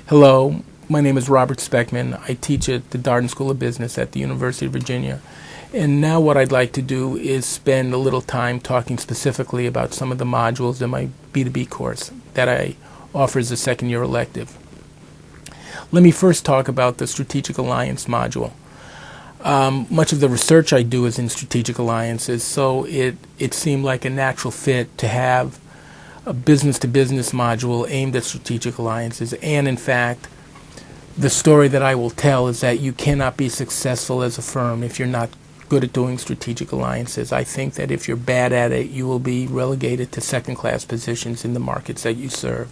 Hello, my name is Robert Speckman. I teach at the Darden School of Business at the University of Virginia. And now what I'd like to do is spend a little time talking specifically about some of the modules in my B2B course that I offer as a second-year elective. Let me first talk about the Strategic Alliance module. Much of the research I do is in strategic alliances, so it seemed like a natural fit to have a business-to-business module aimed at strategic alliances. And in fact, the story that I will tell is that you cannot be successful as a firm if you're not good at doing strategic alliances. I think that if you're bad at it, you will be relegated to second-class positions in the markets that you serve.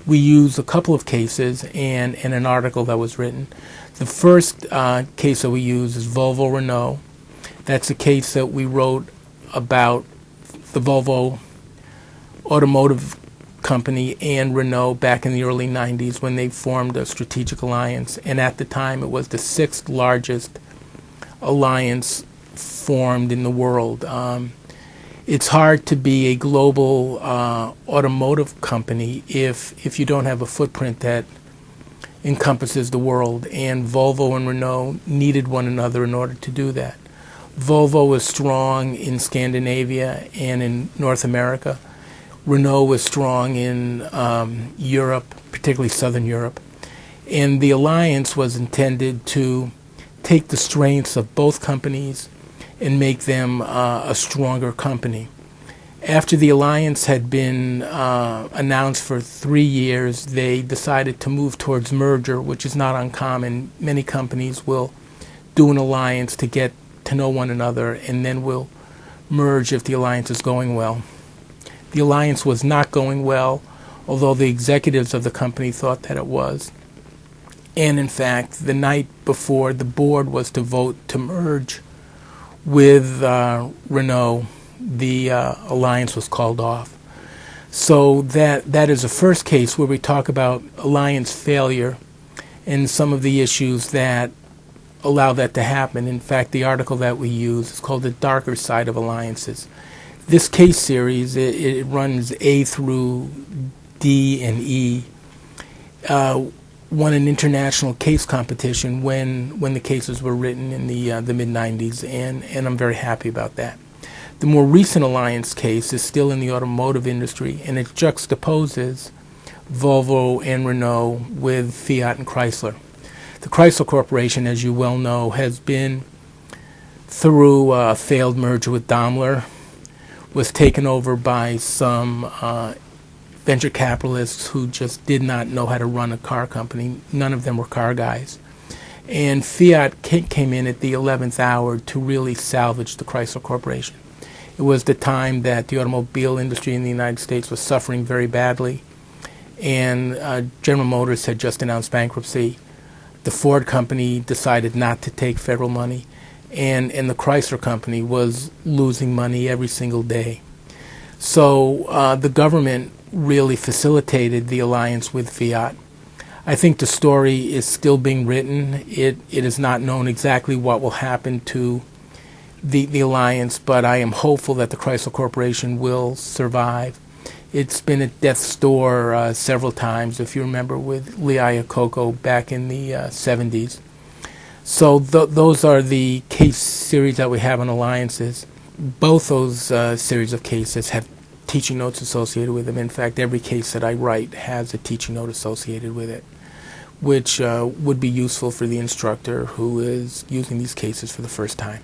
We use a couple of cases and an article that was written. The first case that we use is Volvo Renault. That's a case that we wrote about the Volvo automotive company and Renault back in the early 90s when they formed a strategic alliance. And at the time, it was the sixth largest alliance formed in the world. It's hard to be a global automotive company if you don't have a footprint that encompasses the world, and Volvo and Renault needed one another in order to do that. Volvo was strong in Scandinavia and in North America. Renault was strong in Europe, particularly Southern Europe. And the alliance was intended to take the strengths of both companies and make them a stronger company. After the alliance had been announced for 3 years, they decided to move towards merger, which is not uncommon. Many companies will do an alliance to get to know one another and then will merge if the alliance is going well. The alliance was not going well, although the executives of the company thought that it was. And in fact, the night before the board was to vote to merge with Renault, the alliance was called off. So that is the first case where we talk about alliance failure and some of the issues that allow that to happen. In fact, the article that we use is called The Darker Side of Alliances. This case series, it runs A through D and E, won an international case competition when the cases were written in the mid-90s, and I'm very happy about that. The more recent alliance case is still in the automotive industry, and it juxtaposes Volvo and Renault with Fiat and Chrysler. The Chrysler Corporation, as you well know, has been through a failed merger with Daimler, was taken over by some venture capitalists who just did not know how to run a car company. None of them were car guys. And Fiat came in at the 11th hour to really salvage the Chrysler Corporation. It was the time that the automobile industry in the United States was suffering very badly, and General Motors had just announced bankruptcy. The Ford company decided not to take federal money, and the Chrysler company was losing money every single day. So the government really facilitated the alliance with Fiat. I think the story is still being written. It is not known exactly what will happen to the alliance, but I am hopeful that the Chrysler Corporation will survive. It's been at death's door several times, if you remember, with Lee Iacocca back in the 70s. So those are the case series that we have on alliances. Both those series of cases have teaching notes associated with them. In fact, every case that I write has a teaching note associated with it, which would be useful for the instructor who is using these cases for the first time.